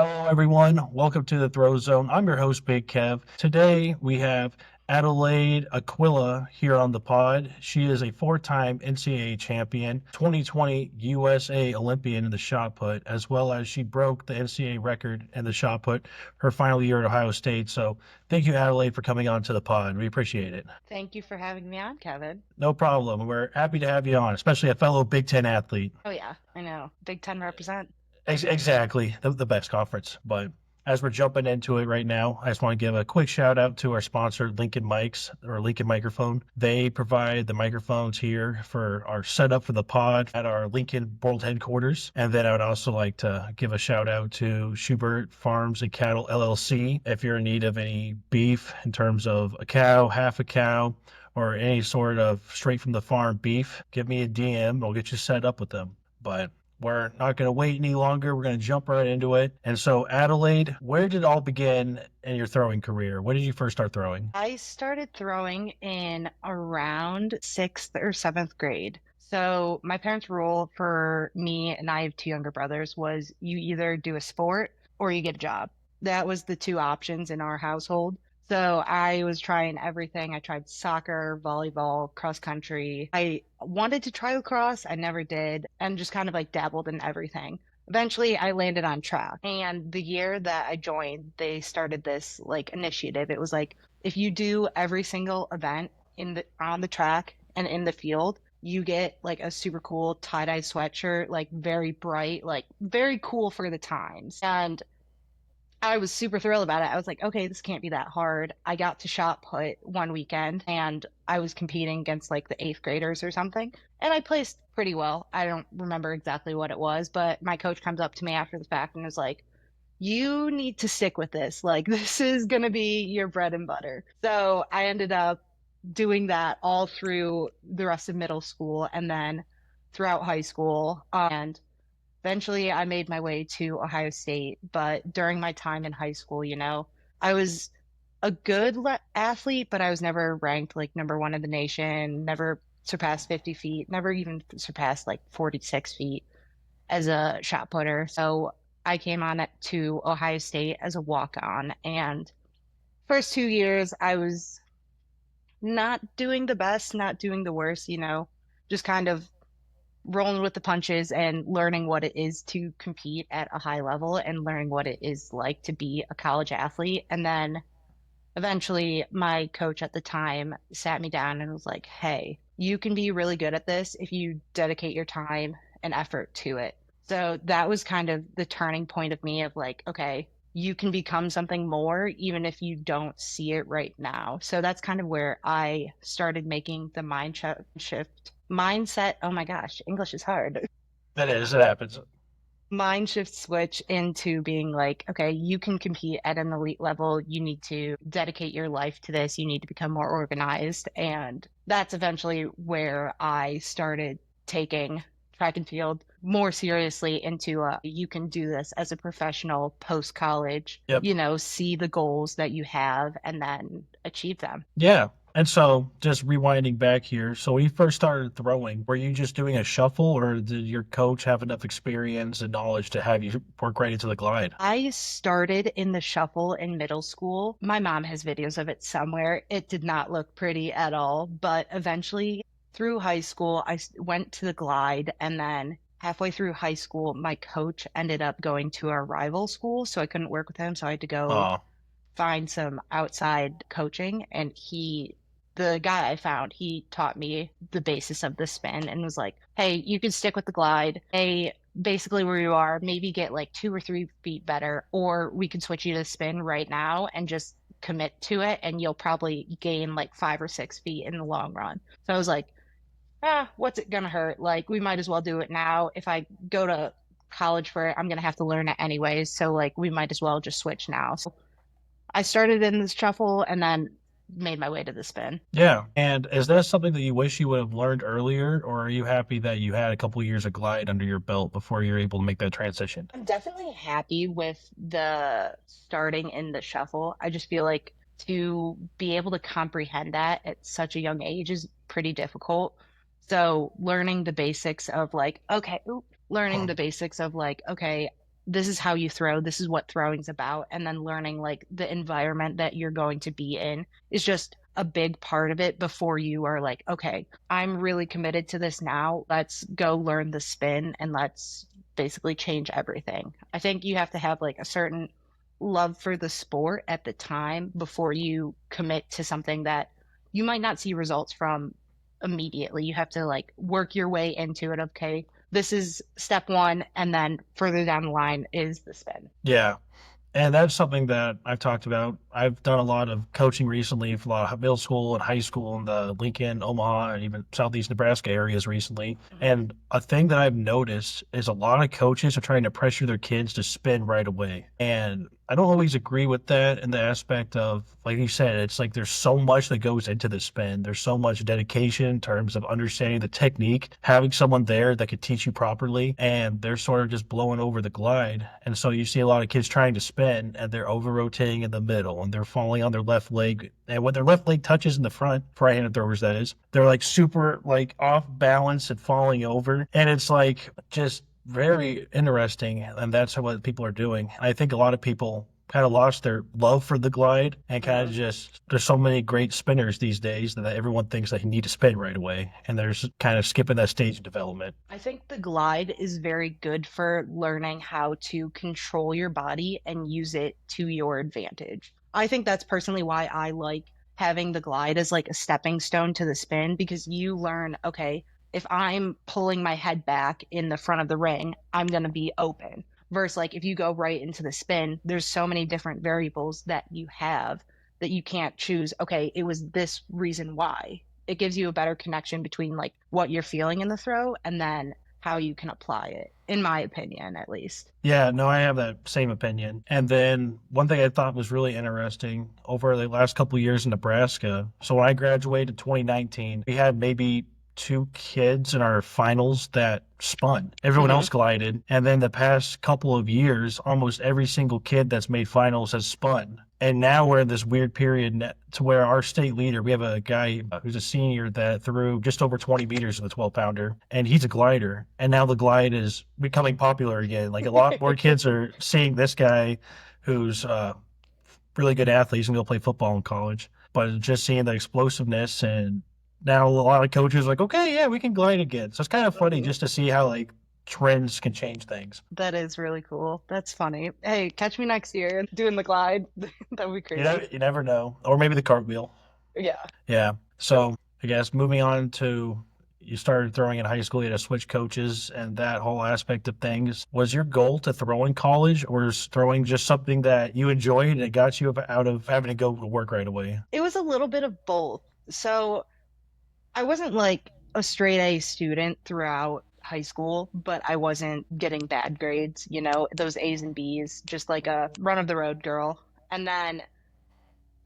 Hello, everyone. Welcome to the Throw Zone. I'm your host, Big Kev. Today we have Adelaide Aquilla here on the pod. She is a four-time NCAA champion, 2020 USA Olympian in the shot put, as well as she broke the NCAA record in the shot put her final year at Ohio State. So thank you, Adelaide, for coming on to the pod. We appreciate it. Thank you for having me on, Kevin. No problem. We're happy to have you on, especially a fellow Big Ten athlete. Oh yeah, I know. Big Ten represent. Exactly, the best conference. But as we're jumping into it right now, I just want to give a quick shout out to our sponsor, Lincoln Mics or Lincoln Microphone. They provide the microphones here for our setup for the pod at our Lincoln World Headquarters. And then I would also like to give a shout out to Shubert Farms Cattle LLC. If you're in need of any beef in terms of a cow, half a cow, or any sort of straight from the farm beef, give me a DM. I'll get you set up with them. But we're not going to wait any longer. We're going to jump right into it. And so, Adelaide, where did it all begin in your throwing career? When did you first start throwing? I started throwing in around sixth or seventh grade. So my parents' rule for me, and I have two younger brothers, was you either do a sport or you get a job. That was the two options in our household. So I was trying everything. I tried soccer, volleyball, cross country. I wanted to try lacrosse. I never did, and just kind of like dabbled in everything. Eventually, I landed on track. And the year that I joined, they started this like initiative. It was like if you do every single event in the on the track and in the field, you get like a super cool tie-dye sweatshirt, like very bright, like very cool for the times. And I was super thrilled about it. I was like, okay, this can't be that hard. I got to shot put one weekend and I was competing against like the eighth graders or something. And I placed pretty well. I don't remember exactly what it was, but my coach comes up to me after the fact and was like, you need to stick with this. Like, this is going to be your bread and butter. So I ended up doing that all through the rest of middle school and then throughout high school. And eventually, I made my way to Ohio State, but during my time in high school, I was a good athlete, but I was never ranked like number one in the nation, never surpassed 50 feet, never even surpassed like 46 feet as a shot putter. So I came on to Ohio State as a walk-on, and first 2 years I was not doing the best, not doing the worst, just kind of rolling with the punches and learning what it is to compete at a high level and learning what it is like to be a college athlete. And then eventually, my coach at the time sat me down and was like, hey, you can be really good at this if you dedicate your time and effort to it. So that was kind of the turning point of me of like, okay, you can become something more even if you don't see it right now. So that's kind of where I started making the shift mindset. Oh my gosh, English is hard. That is, it happens. Mind shift switch into being like, okay, you can compete at an elite level. You need to dedicate your life to this. You need to become more organized. And that's eventually where I started taking track and field more seriously into you can do this as a professional post college, Yep. see the goals that you have and then achieve them. Yeah. And so, just rewinding back here, so when you first started throwing, were you just doing a shuffle, or did your coach have enough experience and knowledge to have you work right into the glide? I started in the shuffle in middle school. My mom has videos of it somewhere. It did not look pretty at all, but eventually through high school, went to the glide. And then halfway through high school, my coach ended up going to a rival school, so I couldn't work with him. So I had to go Oh, find some outside coaching. And the guy I found, he taught me the basis of the spin and was like, hey, you can stick with the glide. Hey, basically where you are, maybe get like 2 or 3 feet better, or we can switch you to spin right now and just commit to it, and you'll probably gain like 5 or 6 feet in the long run. So I was like, what's it gonna hurt? Like, we might as well do it now. If I go to college for it, I'm gonna have to learn it anyways. So like, we might as well just switch now. So I started in the shuffle and then made my way to the spin. yeah. And is that something that you wish you would have learned earlier, or are you happy that you had a couple years of glide under your belt before you're able to make that transition? I'm definitely happy with the starting in the shuffle. I just feel like to be able to comprehend that at such a young age is pretty difficult. So learning the basics of like, okay, learning Huh. the basics of like, okay, this is how you throw, this is what throwing's about, and then learning like the environment that you're going to be in is just a big part of it before you are like, okay, I'm really committed to this now. Let's go learn the spin and let's basically change everything. I think you have to have like a certain love for the sport at the time before you commit to something that you might not see results from immediately. You have to like work your way into it. Okay, this is step one, and then further down the line is the spin. Yeah. And that's something that I've talked about. I've done a lot of coaching recently for a lot of middle school and high school in the Lincoln, Omaha, and even Southeast Nebraska areas recently. And a thing that I've noticed is a lot of coaches are trying to pressure their kids to spin right away. And I don't always agree with that in the aspect of, like you said, it's like there's so much that goes into the spin. There's so much dedication in terms of understanding the technique, having someone there that could teach you properly, and they're sort of just blowing over the glide. And so you see a lot of kids trying to spin, and they're over rotating in the middle, and they're falling on their left leg. And when their left leg touches in the front, for right-handed throwers, that is, they're like super like off balance and falling over. And it's like just very interesting, and that's what people are doing. I think a lot of people kind of lost their love for the glide and kind of just, there's so many great spinners these days that everyone thinks they need to spin right away, and they're just kind of skipping that stage of development. I think the glide is very good for learning how to control your body and use it to your advantage. I think that's personally why I like having the glide as like a stepping stone to the spin, because you learn, okay, if I'm pulling my head back in the front of the ring, I'm going to be open. Versus like if you go right into the spin, there's so many different variables that you have that you can't choose, okay, it was this reason why. It gives you a better connection between like what you're feeling in the throw and then how you can apply it, in my opinion, at least. Yeah, no, I have that same opinion. And then one thing I thought was really interesting over the last couple of years in Nebraska. So when I graduated in 2019, we had maybe two kids in our finals that spun. Everyone else glided. And then the past couple of years, almost every single kid that's made finals has spun. And now we're in this weird period to where our state leader, we have a guy who's a senior that threw just over 20 meters in the 12-pounder, and he's a glider. And now the glide is becoming popular again. Like a lot more kids are seeing this guy who's a really good athlete. He's going to go play football in college. But just seeing the explosiveness, and now a lot of coaches are like, okay, yeah, we can glide again. So it's kind of funny just to see how like trends can change things. That is really cool. That's funny. Hey, catch me next year doing the glide. That would be crazy. You never know. Or maybe the cartwheel. Yeah. Yeah. So I guess moving on to, you started throwing in high school, you had to switch coaches and that whole aspect of things. Was your goal to throw in college, or is throwing just something that you enjoyed and it got you out of having to go to work right away? It was a little bit of both. So I wasn't like a straight A student throughout high school, but I wasn't getting bad grades, you know, those A's and B's, just like a run of the road girl. And then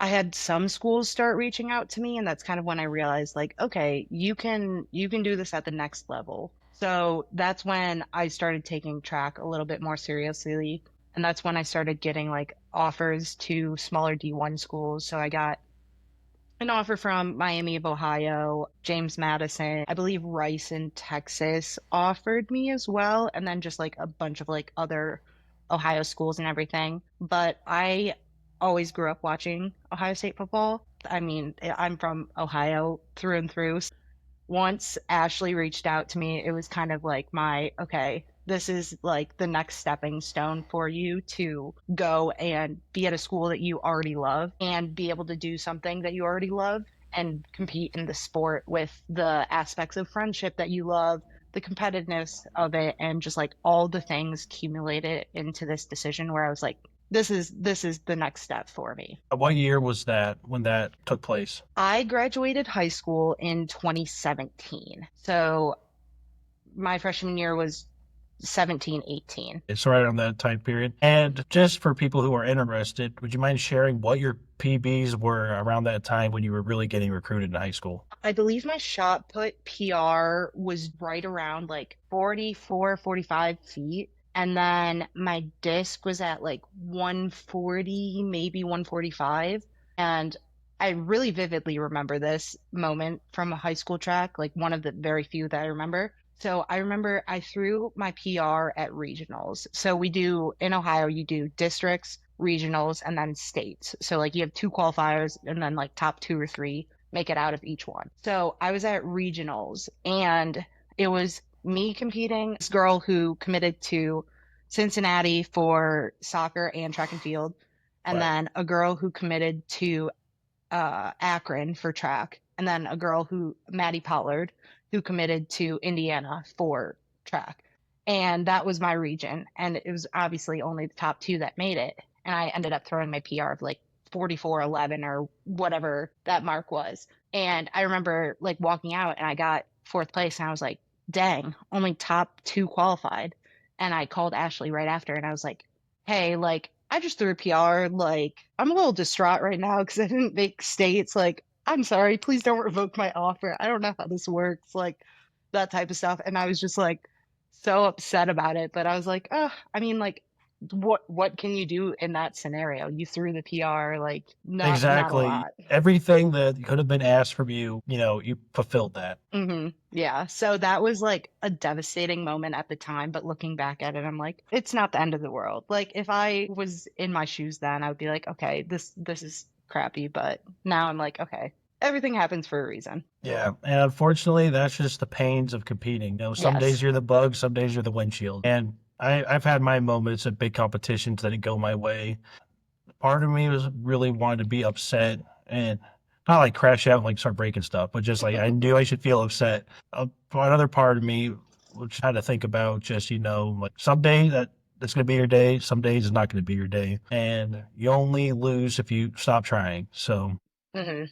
I had some schools start reaching out to me, and that's kind of when I realized like, okay, you can do this at the next level. So that's when I started taking track a little bit more seriously, and that's when I started getting like offers to smaller D1 schools. So I got an offer from Miami of Ohio, James Madison, I believe Rice in Texas offered me as well, and then just like a bunch of like other Ohio schools and everything. But I always grew up watching Ohio State football. I mean, I'm from Ohio through and through. Once Ashley reached out to me, it was kind of like my, okay, this is like the next stepping stone for you to go and be at a school that you already love and be able to do something that you already love and compete in the sport with the aspects of friendship that you love, the competitiveness of it, and just like all the things accumulated into this decision where I was like, this is the next step for me. What year was that when that took place? I graduated high school in 2017. So my freshman year was 17, 18. It's right around that time period. And just for people who are interested, would you mind sharing what your PBs were around that time when you were really getting recruited in high school? I believe my shot put PR was right around like 44, 45 feet. And then my disc was at like 140, maybe 145. And I really vividly remember this moment from a high school track, like one of the very few that I remember. So I remember I threw my PR at regionals. So we do in Ohio, you do districts, regionals, and then states. So like you have two qualifiers and then like top two or three make it out of each one. So I was at regionals and it was me competing, this girl who committed to Cincinnati for soccer and track and field, and Right. then a girl who committed to Akron for track, and then a girl who, Maddie Pollard, who committed to Indiana for track. And that was my region. And it was obviously only the top two that made it. And I ended up throwing my PR of like 44:11 or whatever that mark was. And I remember like walking out and I got fourth place and I was like, dang, only top two qualified. And I called Ashley right after and I was like, hey, like, I just threw a PR. Like, I'm a little distraught right now because I didn't make states. Like, I'm sorry, please don't revoke my offer. I don't know how this works, like that type of stuff. And I was just like so upset about it. But I was like, oh, I mean, like, what can you do in that scenario? You threw the PR, like, not a Exactly. lot. Everything that could have been asked from you, you fulfilled that. Yeah. So that was like a devastating moment at the time, but looking back at it, I'm like, it's not the end of the world. Like if I was in my shoes then, I would be like, okay, this is crappy, but now I'm like, okay, everything happens for a reason. Yeah. And unfortunately, that's just the pains of competing. Some days Yes. you're the bug, some days you're the windshield. And I've had my moments at big competitions that didn't go my way. Part of me was really wanted to be upset and not like crash out and like start breaking stuff, but just like I knew I should feel upset. Another part of me which had to think about just like someday that's going to be your day, some days it's not going to be your day, and you only lose if you stop trying. So hmm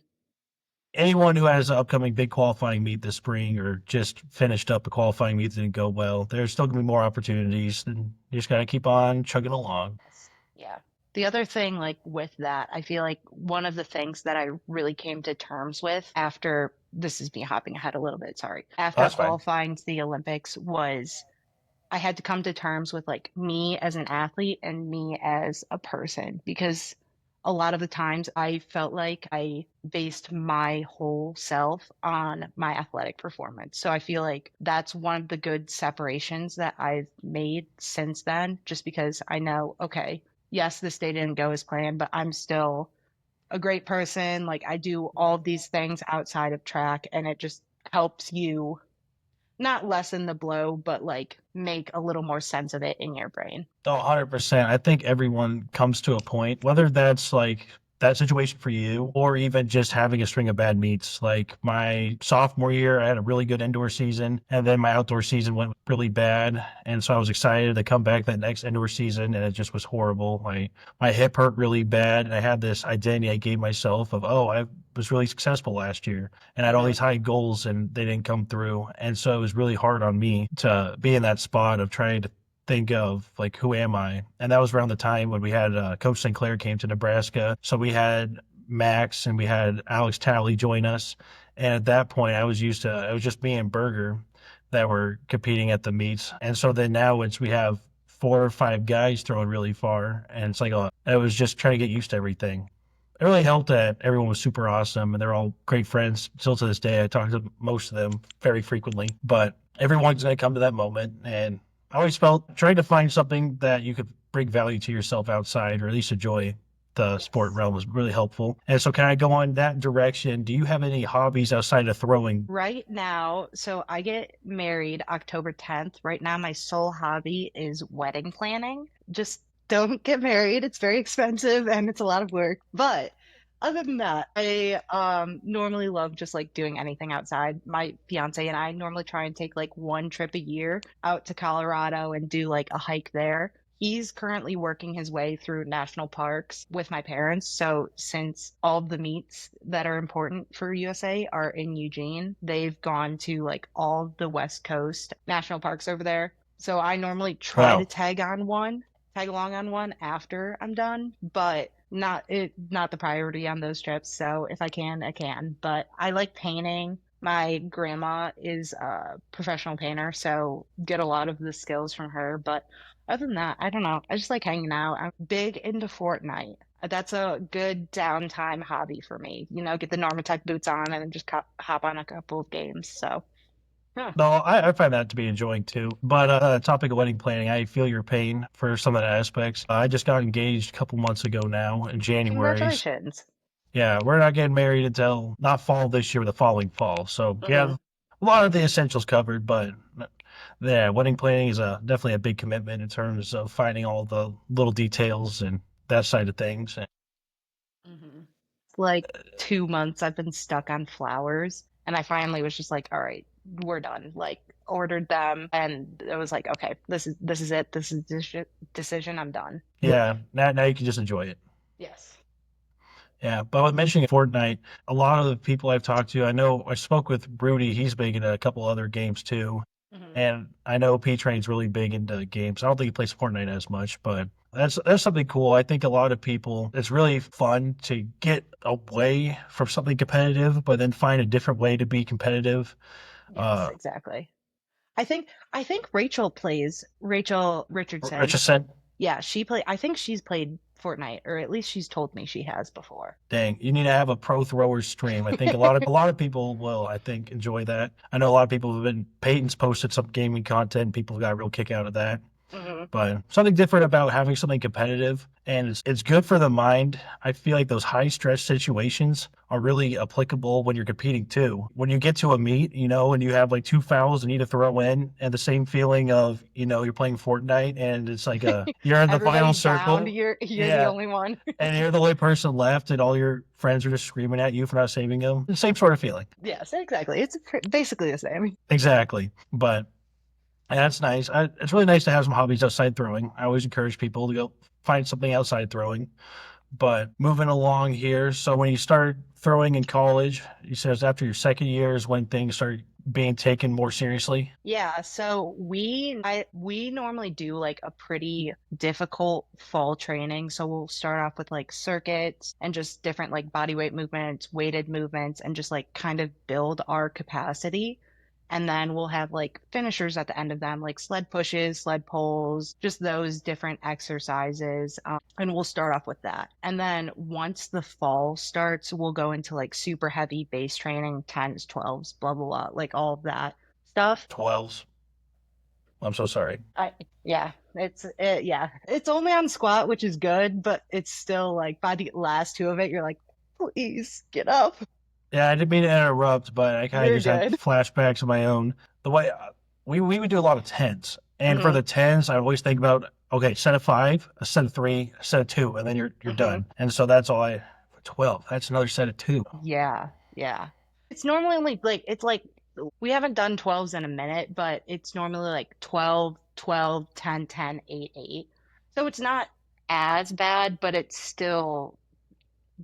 anyone who has an upcoming big qualifying meet this spring or just finished up a qualifying meet that didn't go well, there's still going to be more opportunities, and you just got to keep on chugging along. Yes. Yeah. The other thing, like with that, I feel like one of the things that I really came to terms with after this is me hopping ahead a little bit, sorry, Oh, after that's fine. qualifying to the Olympics was I had to come to terms with like me as an athlete and me as a person because a lot of the times I felt like I based my whole self on my athletic performance. So I feel like that's one of the good separations that I've made since then, just because I know, okay, yes, this day didn't go as planned, but I'm still a great person. Like I do all of these things outside of track, and it just helps you not lessen the blow, but like make a little more sense of it in your brain. Oh, 100%. I think everyone comes to a point, whether that's like that situation for you or even just having a string of bad meets. Like my sophomore year, I had a really good indoor season, and then my outdoor season went really bad. And so I was excited to come back that next indoor season, and it just was horrible. My hip hurt really bad, and I had this identity I gave myself of, oh, I was really successful last year, and I had all hmm these high goals, and they didn't come through. And so it was really hard on me to be in that spot of trying to think of like who am I? And that was around the time when we had Coach Sinclair came to Nebraska. So we had Max and we had Alex Talley join us. And at that point, I was used to it was just me and Berger that were competing at the meets. And so then now it's we have 4 or 5 guys throwing really far, and it's like it was just trying to get used to everything. It really helped that everyone was super awesome and they're all great friends still to this day. I talk to most of them very frequently, but everyone's going to come to that moment. And I always felt trying to find something that you could bring value to yourself outside or at least enjoy the sport Yes. realm was really helpful. And so, can I go on that direction? Do you have any hobbies outside of throwing? Right now, so I get married October 10th. Right now, my sole hobby is wedding planning. Just don't get married. It's very expensive and it's a lot of work. But other than that, I normally love just like doing anything outside. My fiance and I normally try and take like one trip a year out to Colorado and do like a hike there. He's currently working his way through national parks with my parents. So, since all of the meets that are important for USA are in Eugene, they've gone to like all the West Coast national parks over there. So, I normally try to Wow. tag along on one after I'm done, but not the priority on those trips. So, if I can, I can. But I like painting. My grandma is a professional painter, so get a lot of the skills from her. But other than that, I don't know. I just like hanging out. I'm big into Fortnite. That's a good downtime hobby for me. Get the Normatec boots on and then just hop on a couple of games. So, Huh. No, I find that to be enjoying too. But topic of wedding planning, I feel your pain for some of the aspects. I just got engaged a couple months ago now in January. Congratulations. Yeah, we're not getting married until not fall this year, but the following fall. So we Hmm. have a lot of the essentials covered, but yeah, wedding planning is definitely a big commitment in terms of finding all the little details and that side of things. Hmm. Like 2 months I've been stuck on flowers, and I finally was just like, all right, we're done. Like ordered them, and it was like, okay, this is it. This is decision. I'm done. Yeah, now you can just enjoy it. Yes. Yeah, but with mentioning Fortnite, a lot of the people I've talked to, I know I spoke with Rudy. He's big into a couple other games too. Hmm. And I know P Train's really big into games. I don't think he plays Fortnite as much, but that's something cool. I think a lot of people, it's really fun to get away from something competitive, but then find a different way to be competitive. Yes, Uh, exactly. I think Rachel Richardson. Richardson, Yeah, I think she's played Fortnite, or at least she's told me she has before. dang, you need to have a pro throwers stream. I think a lot of people will, I think, enjoy that. I know a lot of people have been Peyton's posted some gaming content. People got a real kick out of that. Hmm. But something different about having something competitive, and it's good for the mind. I feel like those high stress situations are really applicable when you're competing too. When you get to a meet, and you have like two fouls and need to throw in, and the same feeling of, you're playing Fortnite and it's like you're in the final Everybody's down. circle. You're the Yeah. only one. And you're the only person left, and all your friends are just screaming at you for not saving them. The same sort of feeling. Yes, exactly. It's basically the same. Exactly. But that's nice. It's really nice to have some hobbies outside throwing. I always encourage people to go find something outside throwing. But moving along here, so when you started throwing in college, you said after your second year is when things started being taken more seriously. Yeah, so we normally do like a pretty difficult fall training. So we'll start off with like circuits and just different like body weight movements, weighted movements, and just like kind of build our capacity. And then we'll have like finishers at the end of them, like sled pushes, sled pulls, just those different exercises. And we'll start off with that. And then once the fall starts, we'll go into like super heavy base training, 10s, 12s, blah, blah, blah, like all of that stuff. 12s. I'm so sorry. I Yeah, it's only on squat, which is good, but it's still like by the last two of it, you're like, please get up. Yeah, I didn't mean to interrupt, but I kind of You're just had good. flashbacks of my own. The way we would do a lot of tens, and for Hmm. the tens, I always think about, okay, set of five, a set of three, a set of two, and then you're Hmm. done. And so that's all I for 12. That's another set of two. Yeah, yeah. It's normally only like it's like we haven't done 12s in a minute, but it's normally like 12, 12, 10, 10, 8, 8. So it's not as bad, but it's still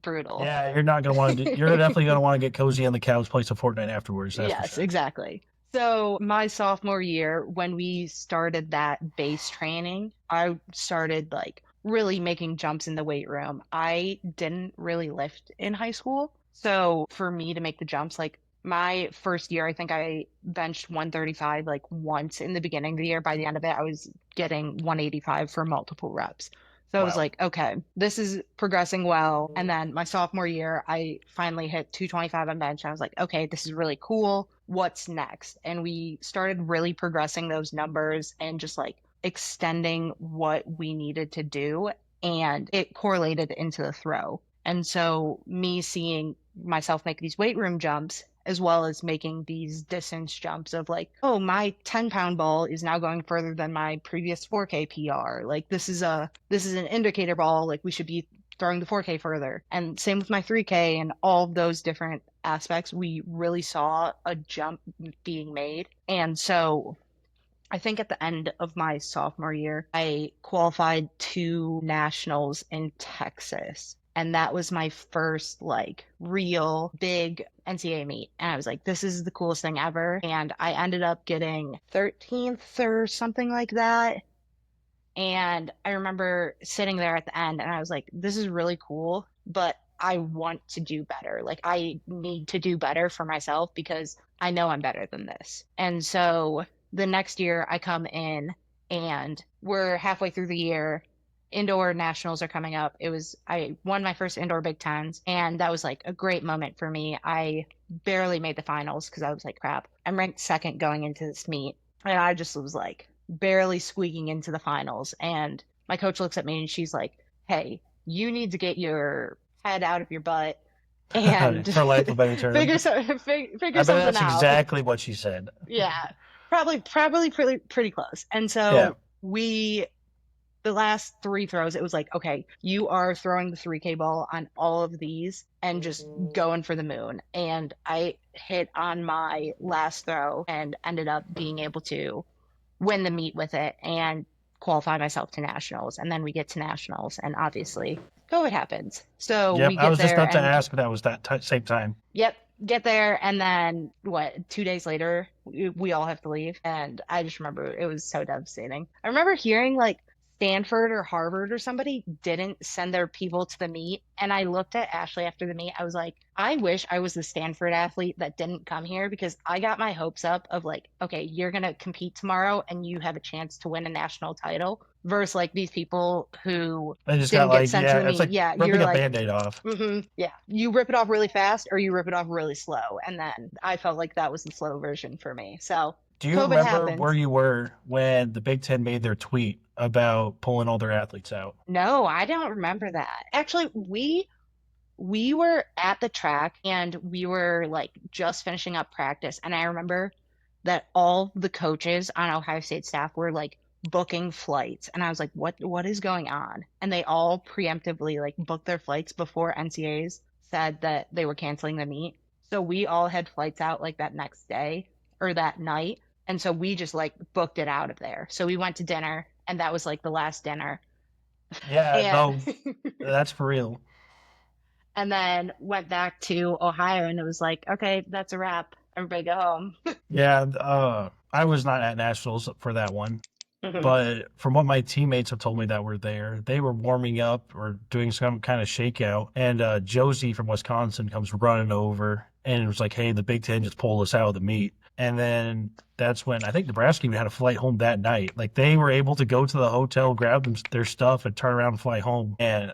brutal. Yeah, you're not gonna want to. You're definitely gonna want to get cozy on the couch, play some Fortnite afterwards. That's for Yes, sure. exactly. So, my sophomore year, when we started that base training, I started like really making jumps in the weight room. I didn't really lift in high school. So, for me to make the jumps, like my first year, I think I benched 135 like once in the beginning of the year. By the end of it, I was getting 185 for multiple reps. So I was Wow. like, okay, this is progressing well. And then my sophomore year, I finally hit 225 on bench. I was like, okay, this is really cool. What's next? And we started really progressing those numbers and just like extending what we needed to do. And it correlated into the throw. And so, me seeing myself make these weight room jumps, as well as making these distance jumps of like, oh, my 10-pound ball is now going further than my previous 4K PR. Like this is an indicator ball. Like we should be throwing the 4K further. And same with my 3K and all of those different aspects. We really saw a jump being made. And so I think at the end of my sophomore year, I qualified to nationals in Texas. And that was my first like real big NCAA meet. And I was like, this is the coolest thing ever. And I ended up getting 13th or something like that. And I remember sitting there at the end and I was like, this is really cool, but I want to do better. Like, I need to do better for myself because I know I'm better than this. And so the next year I come in and we're halfway through the year. Indoor nationals are coming up. I won my first indoor Big Tens, and that was like a great moment for me. I barely made the finals because I was like, crap, I'm ranked second going into this meet. And I just was like barely squeaking into the finals. And my coach looks at me and she's like, hey, you need to get your head out of your butt and For lack of a better term. figure I bet something that's out. exactly what she said. Yeah, probably pretty close. And Yeah. so the last three throws, it was like, okay, you are throwing the 3K ball on all of these and just going for the moon. And I hit on my last throw and ended up being able to win the meet with it and qualify myself to nationals. And then we get to nationals, and obviously COVID happens. So Yep. we I get was just there about to and ask if that was that same time. yep, get there, and then what, 2 days later, we all have to leave. And I just remember it was so devastating. I remember hearing like Stanford or Harvard or somebody didn't send their people to the meet. And I looked at Ashley after the meet. I was like, I wish I was the Stanford athlete that didn't come here, because I got my hopes up of like, okay, you're going to compete tomorrow and you have a chance to win a national title, versus like these people who I just got didn't get like, sent to yeah, the it's meet. like Yeah, ripping you're a like, Band-Aid off. yeah, you rip it off really fast or you rip it off really slow. And then I felt like that was the slow version for me. So Do you COVID remember where happens. you were when the Big Ten made their tweet about pulling all their athletes out? No, I don't remember that. Actually, we were at the track and we were like just finishing up practice. And I remember that all the coaches on Ohio State staff were like booking flights. And I was like, what is going on? And they all preemptively like booked their flights before NCAAs said that they were canceling the meet. So we all had flights out like that next day or that night. And so we just like booked it out of there. So we went to dinner, and that was like the last dinner. Yeah, And no, that's for real. and then went back to Ohio, and it was like, okay, that's a wrap. Everybody go home. Yeah, I was not at nationals for that one, Mhm. but from what my teammates have told me that were there, they were warming up or doing some kind of shakeout, and Josie from Wisconsin comes running over and it was like, "Hey, the Big Ten just pulled us out of the meet." And then that's when I think Nebraska even had a flight home that night. Like they were able to go to the hotel, grab their stuff, and turn around and fly home. And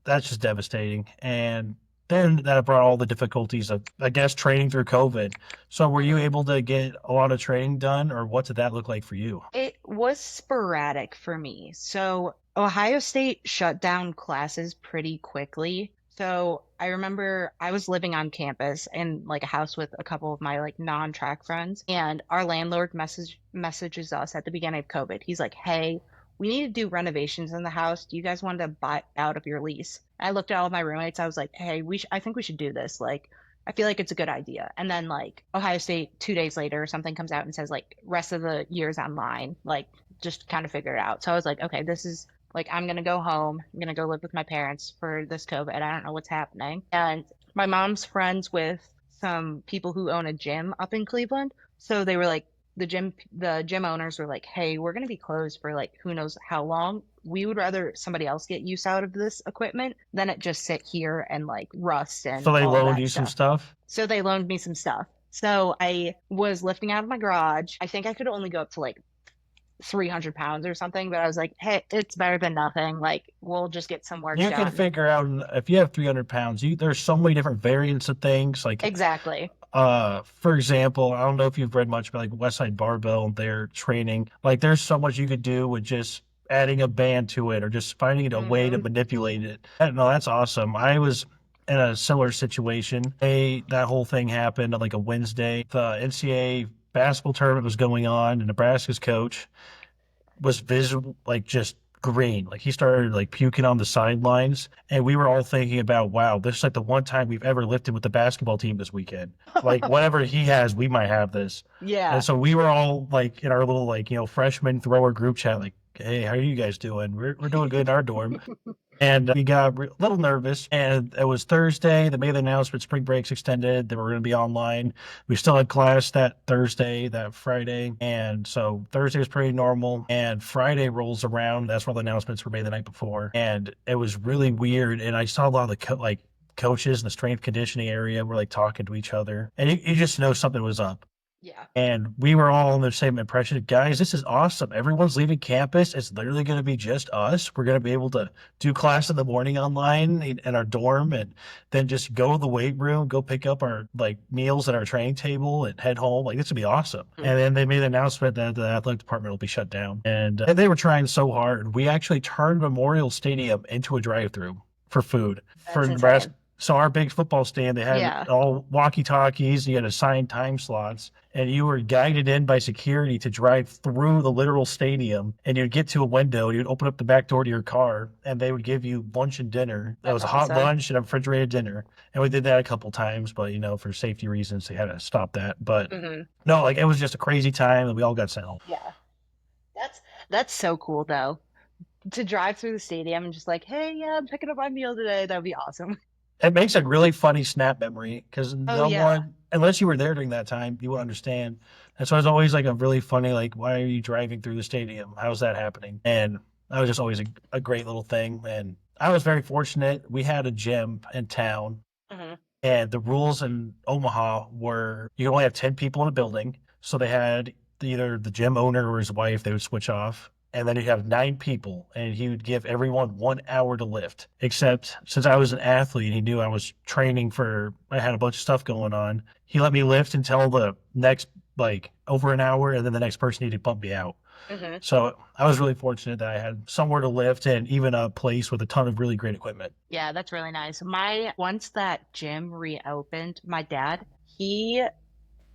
that's just devastating. And then that brought all the difficulties of, I guess, training through COVID. So were you able to get a lot of training done, or what did that look like for you? It was sporadic for me. So Ohio State shut down classes pretty quickly. So I remember I was living on campus in like a house with a couple of my like non-track friends, and our landlord messages us at the beginning of COVID. He's like, "Hey, we need to do renovations in the house. Do you guys want to buy out of your lease?" I looked at all my roommates. I was like, "Hey, I think we should do this. Like, I feel like it's a good idea." And then like Ohio State 2 days later, something comes out and says like rest of the year's online, like just kind of figure it out. So I was like, okay, this is like I'm gonna go home. I'm gonna go live with my parents for this COVID. I don't know what's happening. And my mom's friends with some people who own a gym up in Cleveland. So they were like the gym owners were like, hey, we're gonna be closed for like who knows how long. We would rather somebody else get use out of this equipment than it just sit here and like rust So and they all of loaned that you some stuff. stuff? So they loaned me some stuff. So I was lifting out of my garage. I think I could only go up to like 300 pounds or something, but I was like, hey, it's better than nothing. Like, we'll just get some work You can done. figure out if you have 300 pounds, there's so many different variants of things. Like, Exactly. for example, I don't know if you've read much about like Westside Barbell and their training. Like, there's so much you could do with just adding a band to it or just finding a way to Hmm. manipulate it. No, that's awesome. I was in a similar situation. That whole thing happened on like a Wednesday. The NCAA basketball tournament was going on, and Nebraska's coach was visible, like just green. Like he started like puking on the sidelines. And we were all thinking about, wow, this is like the one time we've ever lifted with the basketball team this weekend. Like whatever he has, we might have this. And Yeah. so we were all like in our little like, freshman thrower group chat, like, hey, how are you guys doing? We're doing good in our dorm. And we got a little nervous. And it was Thursday. They made the announcement spring break's extended. They were going to be online. We still had class that Thursday, that Friday. And so Thursday was pretty normal. And Friday rolls around. That's where the announcements were made the night before. And it was really weird. And I saw a lot of the coaches in the strength conditioning area were like talking to each other. And you just know something was up. Yeah. And we were all on the same impression. Guys, this is awesome. Everyone's leaving campus. It's literally going to be just us. We're going to be able to do class in the morning online in our dorm and then just go to the weight room, go pick up our like meals at our training table and head home. Like, this would be awesome. And then they made the announcement that the athletic department will be shut down. And they were trying so hard. We actually turned Memorial Stadium into a drive-through for food for That's Nebraska. insane. So our big football stand, they had Yeah. all walkie-talkies, you had assigned time slots, and you were guided in by security to drive through the literal stadium. And you'd get to a window, and you'd open up the back door to your car, and they would give you lunch and dinner. That That's was a hot awesome. lunch and a refrigerated dinner. And we did that a couple times, but for safety reasons, they had to stop that. But Hmm. no, like it was just a crazy time, and we all got sent home. Yeah. That's that's so cool though. To drive through the stadium and just like, hey, yeah, I'm picking up my meal today. That'd be awesome. It makes a really funny snap memory because Oh no yeah. one, unless you were there during that time, you would understand. And so it's always like a really funny, like, why are you driving through the stadium? How's that happening? And that was just always a great little thing. And I was very fortunate. We had a gym in town, Hmm. and the rules in Omaha were you could only have 10 people in a building. So they had either the gym owner or his wife, they would switch off. And then you'd have 9 people, and he would give everyone 1 hour to lift. Except since I was an athlete, he knew I was training I had a bunch of stuff going on. He let me lift until the next, like, over an hour, and then the next person needed to pump me out. Hmm. So I was really fortunate that I had somewhere to lift and even a place with a ton of really great equipment. Yeah, that's really nice. My once that gym reopened, my dad, he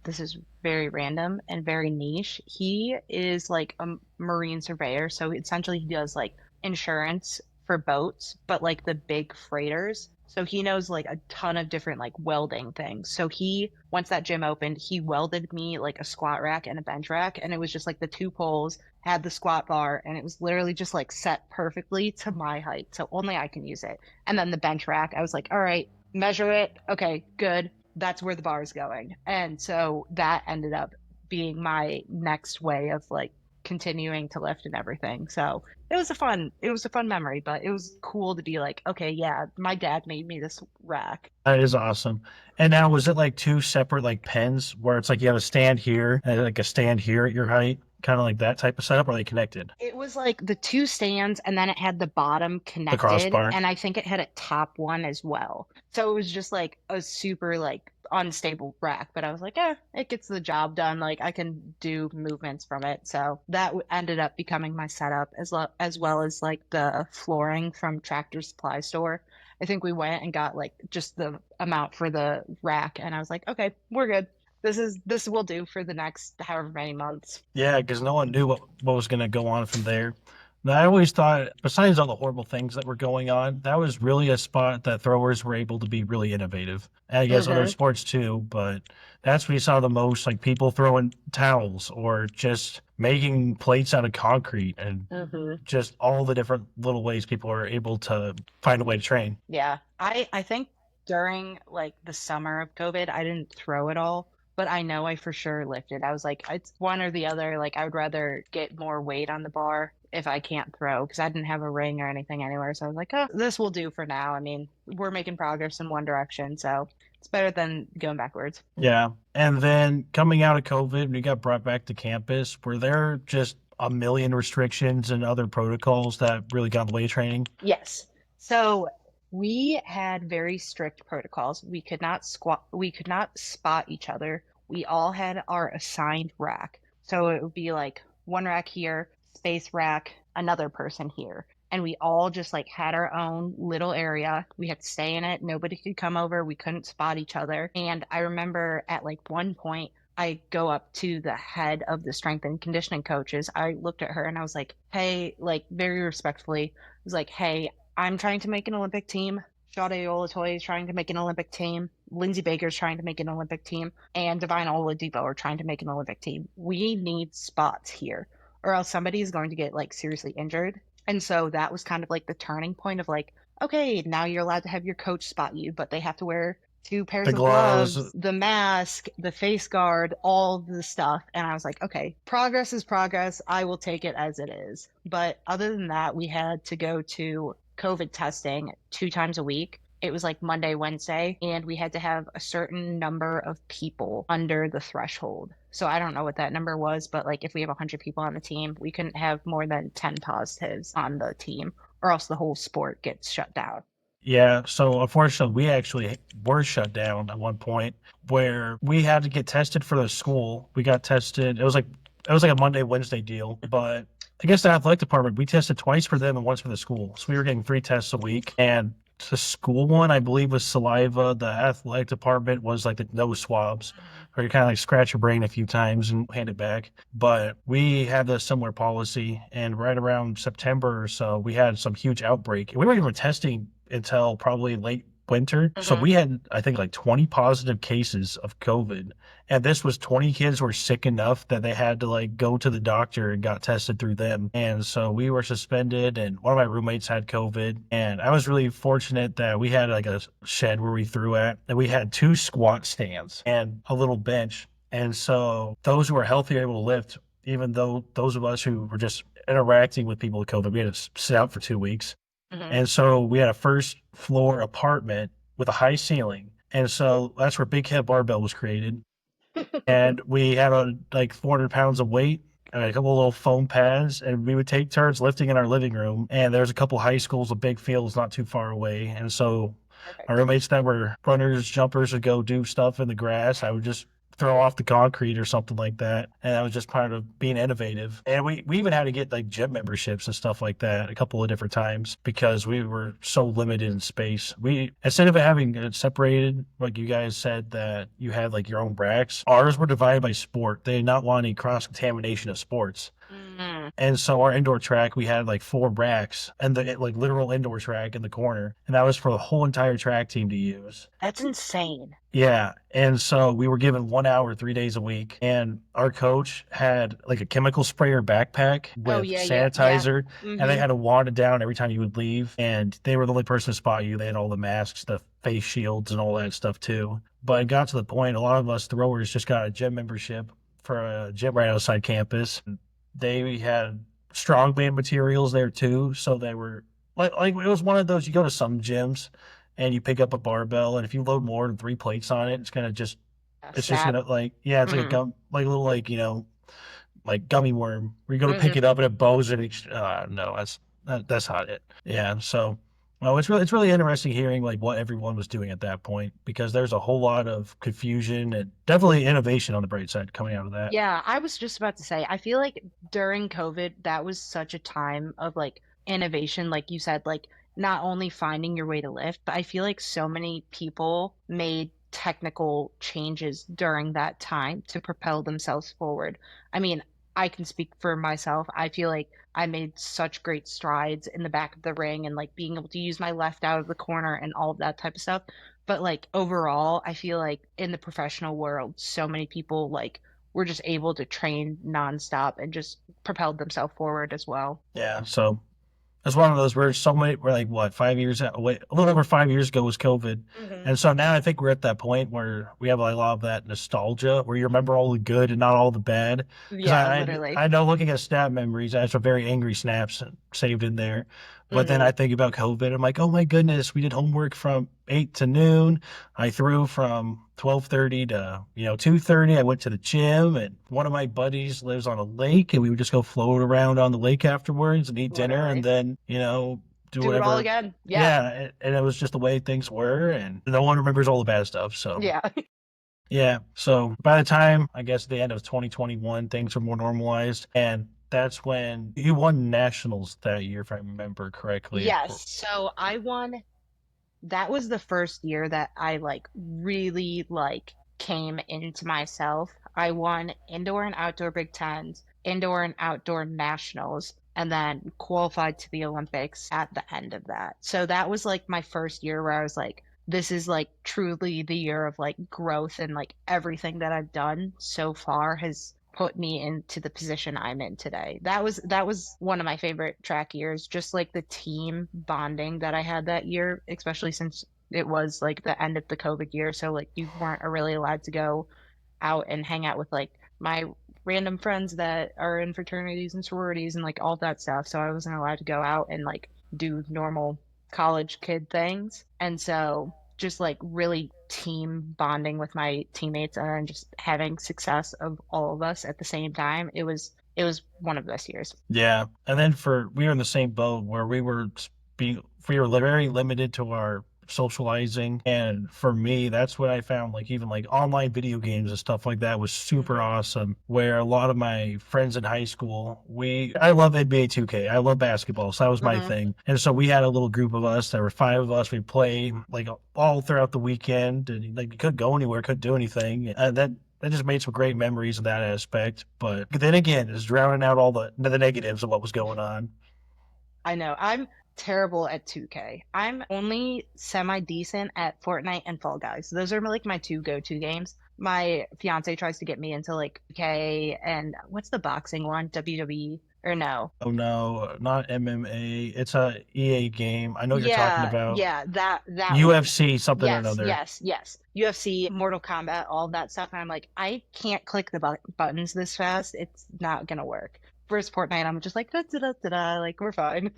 this is very random and very niche. He is like a marine surveyor, so essentially he does like insurance for boats, but like the big freighters. So he knows like a ton of different like welding things. So he once that gym opened, he welded me like a squat rack and a bench rack, and it was just like the two poles had the squat bar, and it was literally just like set perfectly to my height, so only I can use it. And then the bench rack, I was like, all right, measure it. Okay, good, that's where the bar is going. And so that ended up being my next way of like continuing to lift and everything. So it was a fun memory, but it was cool to be like, okay, yeah, my dad made me this rack. That is awesome. And now, was it like two separate like pens where it's like you have a stand here and like a stand here at your height, kind of like that type of setup? Or are they connected? It was like the two stands, and then it had the bottom The connected, crossbar. and I think it had a top one as well. So it was just like a super like unstable rack, but I was like, it gets the job done. Like I can do movements from it. So that ended up becoming my setup as well as like the flooring from Tractor Supply Store. I think we went and got like just the amount for the rack, and I was like, okay, we're good. This will do for the next however many months. Yeah, because no one knew what was going to go on from there. And I always thought, besides all the horrible things that were going on, that was really a spot that throwers were able to be really innovative. And I guess other Hmm. sports too, but that's when you saw the most, like people throwing towels or just making plates out of concrete and Hmm. just all the different little ways people are able to find a way to train. Yeah. I think during like the summer of COVID, I didn't throw it all, but I know I for sure lifted. I was like, it's one or the other. Like I would rather get more weight on the bar if I can't throw because I didn't have a ring or anything anywhere. So I was like, oh, this will do for now. I mean, we're making progress in one direction, so it's better than going backwards. Yeah. And then coming out of COVID, when you got brought back to campus, were there just a million restrictions and other protocols that really got in the way of training? Yes. So we had very strict protocols. We could not spot each other. We all had our assigned rack. So it would be like one rack here, space rack, another person here. And we all just like had our own little area. We had to stay in it. Nobody could come over. We couldn't spot each other. And I remember at like one point, I go up to the head of the strength and conditioning coaches. I looked at her and I was like, hey, like very respectfully, was like, hey, I'm trying to make an Olympic team. Sade Olatoye is trying to make an Olympic team. Lindsey Baker's trying to make an Olympic team. And Divine Oladipo are trying to make an Olympic team. We need spots here, or else somebody is going to get like seriously injured. And so that was kind of like the turning point of like, okay, now you're allowed to have your coach spot you, but they have to wear two pairs The of gloves, gloves, the mask, the face guard, all the stuff. And I was like, okay, progress is progress. I will take it as it is. But other than that, we had to go to COVID testing 2 times a week. It was like Monday, Wednesday, and we had to have a certain number of people under the threshold. So I don't know what that number was, but like if we have 100 people on the team, we couldn't have more than 10 positives on the team, or else the whole sport gets shut down. Yeah, so unfortunately, we actually were shut down at one point where we had to get tested for the school. We got tested. It was like a Monday, Wednesday deal, but I guess the athletic department, we tested twice for them and once for the school. So we were getting 3 tests a week. And the school one, I believe, was saliva. The athletic department was like the nose swabs, where you kind of like scratch your brain a few times and hand it back. But we had a similar policy, and right around September or so, we had some huge outbreak. We weren't even testing until probably late winter. So Mhm. we had, I think, like 20 positive cases of COVID. And this was 20 kids were sick enough that they had to like go to the doctor and got tested through them. And so we were suspended, and one of my roommates had COVID. And I was really fortunate that we had like a shed where we threw at, and we had 2 squat stands and a little bench. And so those who were healthy were able to lift, even though those of us who were just interacting with people with COVID, we had to sit out for 2 weeks. Mhm. And so we had a first floor apartment with a high ceiling. And so that's where Big Head Barbell was created. And we had like 400 pounds of weight and a couple of little foam pads. And we would take turns lifting in our living room. And there's a couple high schools with big fields not too far away. And so our Perfect. roommates that were runners, jumpers would go do stuff in the grass. I would just throw off the concrete or something like that. And that was just part of being innovative. And we even had to get like gym memberships and stuff like that a couple of different times because we were so limited in space. We, instead of having it separated, like you guys said that you had like your own racks, ours were divided by sport. They did not want any cross contamination of sports. Mm, And so our indoor track, we had like 4 racks and the like literal indoor track in the corner. And that was for the whole entire track team to use. that's insane. Yeah. And so we were given 1 hour, 3 days a week. And our coach had like a chemical sprayer backpack Oh with yeah, yeah, yeah. sanitizer, and they Hmm. had to wand it down every time you would leave. And they were the only person to spot you. They had all the masks, the face shields, and all that stuff too. But it got to the point, a lot of us throwers just got a gym membership for a gym right outside campus. They had strongman materials there too. So they were like it was one of those, you go to some gyms and you pick up a barbell, and if you load more than 3 plates on it, it's gonna just it's just Snap. gonna like, yeah, it's like a Hmm. gum, like a little like, like gummy worm where you go to pick Hmm. it up and it bows and each no, that's not it. Yeah. So well, it's really interesting hearing like what everyone was doing at that point because there's a whole lot of confusion and definitely innovation on the bright side coming out of that. Yeah, I was just about to say, I feel like during COVID, that was such a time of like innovation, like you said, like not only finding your way to lift, but I feel like so many people made technical changes during that time to propel themselves forward. I mean, I can speak for myself. I feel like I made such great strides in the back of the ring and like being able to use my left out of the corner and all of that type of stuff. But like overall, I feel like in the professional world, so many people like were just able to train nonstop and just propelled themselves forward as well. Yeah. So it's one of those where so many, we're like, what, 5 years away, a little over 5 years ago was COVID. Hmm. And so now I think we're at that point where we have a lot of that nostalgia where you remember all the good and not all the bad. Because Yeah, literally. I know looking at snap memories, I have some very angry snaps saved in there. But then Hmm. I think about COVID. I'm like, oh my goodness, we did homework from 8 to noon. I threw from 12:30 to 2:30. I went to the gym, and one of my buddies lives on a lake, and we would just go float around on the lake afterwards and eat dinner, and Literally. then do Do it all whatever. again. Yeah. Yeah, and it was just the way things were, and no one remembers all the bad stuff. So Yeah. yeah, so by the time I guess the end of 2021, things were more normalized, and that's when you won nationals that year, if I remember correctly. Yes. So I won. That was the first year that I like really like came into myself. I won indoor and outdoor Big Tens, indoor and outdoor nationals, and then qualified to the Olympics at the end of that. So that was like my first year where I was like, this is like truly the year of like growth, and like everything that I've done so far has put me into the position I'm in today. That was one of my favorite track years, just like the team bonding that I had that year, especially since it was like the end of the COVID year. So like you weren't really allowed to go out and hang out with like my random friends that are in fraternities and sororities and like all that stuff. So I wasn't allowed to go out and like do normal college kid things. And so just like really team bonding with my teammates and just having success of all of us at the same time. It was one of the best years. Yeah, and then we were in the same boat where being we were very limited to our socializing, and for me, that's what I found. Like even like online video games and stuff like that was super Hmm. awesome. Where a lot of my friends in high school, I love NBA 2K, I love basketball, so that was my Hmm. thing. And so we had a little group of us. There were five of us. We play like all throughout the weekend, and like you couldn't go anywhere, couldn't do anything. That just made some great memories in that aspect. But then again, it's drowning out all the negatives of what was going on. I know. I'm terrible at 2K. I'm only semi decent at Fortnite and Fall Guys. Those are like my two go-to games. My fiance tries to get me into like K and what's the boxing one? WWE or no? Oh no, not MMA. It's a EA game. I know what you're talking Yeah, about. yeah, that one. UFC something or Yes, another. yes, yes. UFC, Mortal Kombat, all that stuff. And I'm like, I can't click the buttons this fast. It's not gonna work. First Fortnite, I'm just like, da, da, da, da, da, like we're fine.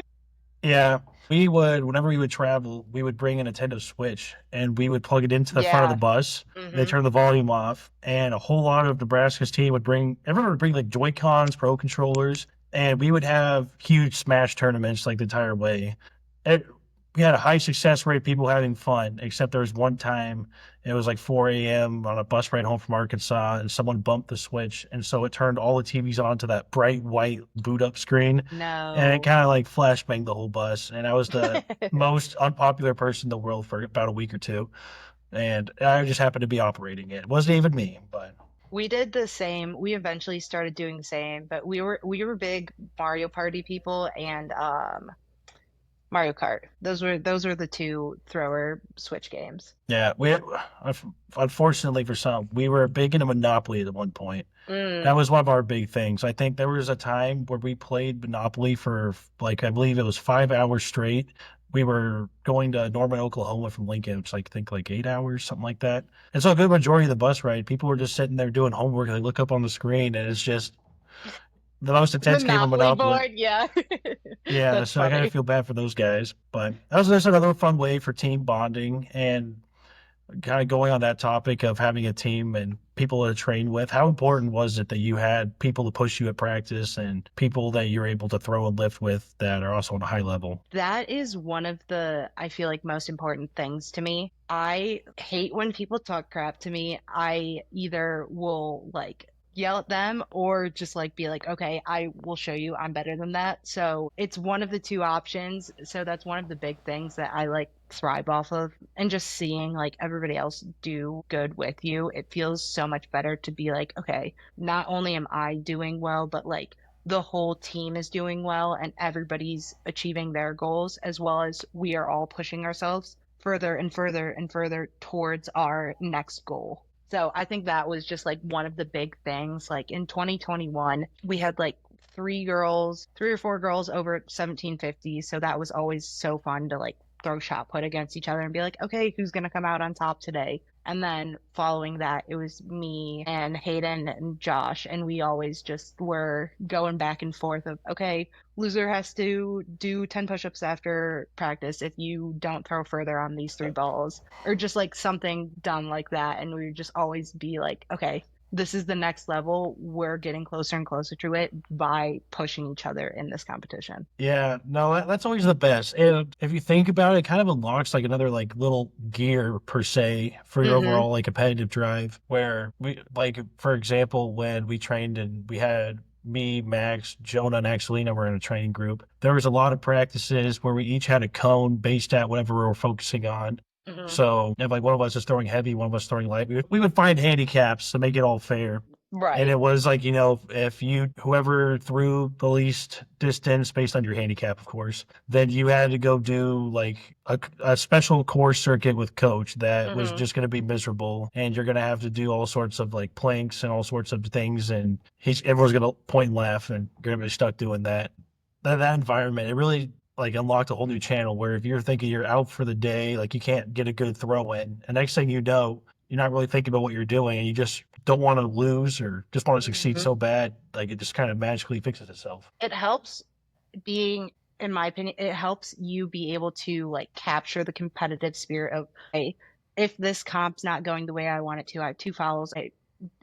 Yeah, we would whenever we would travel, we would bring a Nintendo Switch and we would plug it into the front of the Yeah. bus. They Hmm. turn the volume off, and a whole lot of Nebraska's team everyone would bring like Joy Cons, Pro controllers, and we would have huge Smash tournaments like the entire way. It, we had a high success rate, people having fun. Except there was one time it was like 4 a.m. on a bus ride home from Arkansas, and someone bumped the switch, and so it turned all the TVs on to that bright white boot up screen, and it No. kind of like flashbanged the whole bus. And I was the most unpopular person in the world for about a week or two, and I just happened to be operating it. It wasn't even me, but We did the same. We eventually started doing the same, but we were big Mario Party people and Mario Kart. Those were the two thrower Switch games. yeah, unfortunately for some, we were big into Monopoly at one point. That Mm. was one of our big things. I think there was a time where we played Monopoly for like I believe it was 5 hours straight. We were going to Norman, Oklahoma from Lincoln, which I think like 8 hours, something like that. And so a good majority of the bus ride, people were just sitting there doing homework. And they look up on the screen, and it's just the most intense game of Monopoly Monopoly. board, yeah. Yeah, That's so I kind of funny. feel bad for those guys, but that was just another fun way for team bonding. And kind of going on that topic of having a team and people to train with, how important was it that you had people to push you at practice and people that you're able to throw and lift with that are also on a high level? That is one of the, I feel like, most important things to me. I hate when people talk crap to me. I either will like yell at them or just like be like, okay, I will show you I'm better than that. So it's one of the two options. So that's one of the big things that I like thrive off of. And just seeing like everybody else do good with you, it feels so much better to be like, okay, not only am I doing well, but like the whole team is doing well and everybody's achieving their goals, as well as we are all pushing ourselves further and further and further towards our next goal. So I think that was just like one of the big things. Like in 2021, we had like three or four girls over 1750. So that was always so fun to like throw shot put against each other and be like, okay, who's going to come out on top today? And then following that, it was me and Hayden and Josh, and we always just were going back and forth of, okay, loser has to do 10 push-ups after practice if you don't throw further on these three balls, or just like something dumb like that. And we would just always be like, okay, this is the next level. We're getting closer and closer to it by pushing each other in this competition. Yeah, no, that's always the best. And if you think about it, it kind of unlocks like another like little gear per se for your Mm-hmm. overall like competitive drive. Where we like, for example, when we trained and we had me, Max, Jonah, and Axelina were in a training group. There was a lot of practices where we each had a cone based at whatever we were focusing on. Mm-hmm. So if like one of us is throwing heavy, one of us throwing light, we would find handicaps to make it all fair. And Right. it was like, if whoever threw the least distance based on your handicap, of course, then you had to go do like a special course circuit with coach that was Mm-hmm. just going to be miserable. And you're going to have to do all sorts of like planks and all sorts of things. And everyone's going to point and laugh, and you're going to be stuck doing that. That environment, it really like unlocked a whole new channel where if you're thinking you're out for the day, like you can't get a good throw in. And next thing you know, you're not really thinking about what you're doing, and you just don't want to lose or just want to succeed Mm-hmm. so bad, like it just kind of magically fixes itself. It helps being in my opinion, it helps you be able to like capture the competitive spirit of, hey, if this comp's not going the way I want it to, I have two fouls, I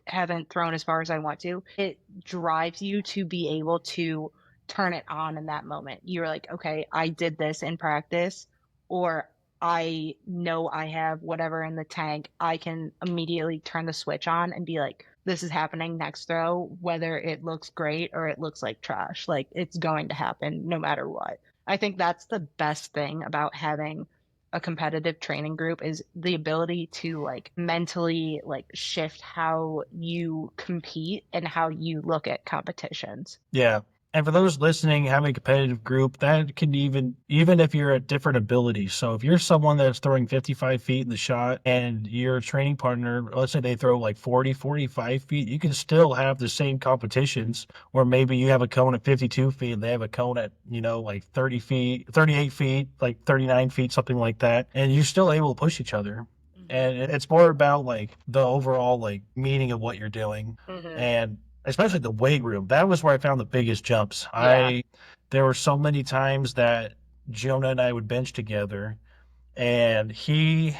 haven't thrown as far as I want to. It drives you to be able to turn it on in that moment. You're like, okay, I did this in practice, or I know I have whatever in the tank. I can immediately turn the switch on and be like, this is happening next throw, whether it looks great or it looks like trash. Like it's going to happen no matter what. I think that's the best thing about having a competitive training group is the ability to like mentally like shift how you compete and how you look at competitions. Yeah. And for those listening, having a competitive group, that can even if you're at different abilities. So if you're someone that's throwing 55 feet in the shot and your training partner, let's say they throw like 40, 45 feet, you can still have the same competitions. Or maybe you have a cone at 52 feet and they have a cone at, like 30 feet, 38 feet, like 39 feet, something like that. And you're still able to push each other. Mm-hmm. And it's more about like the overall like meaning of what you're doing. Mm-hmm. And especially the weight room. That was where I found the biggest jumps. Yeah. There were so many times that Jonah and I would bench together, and he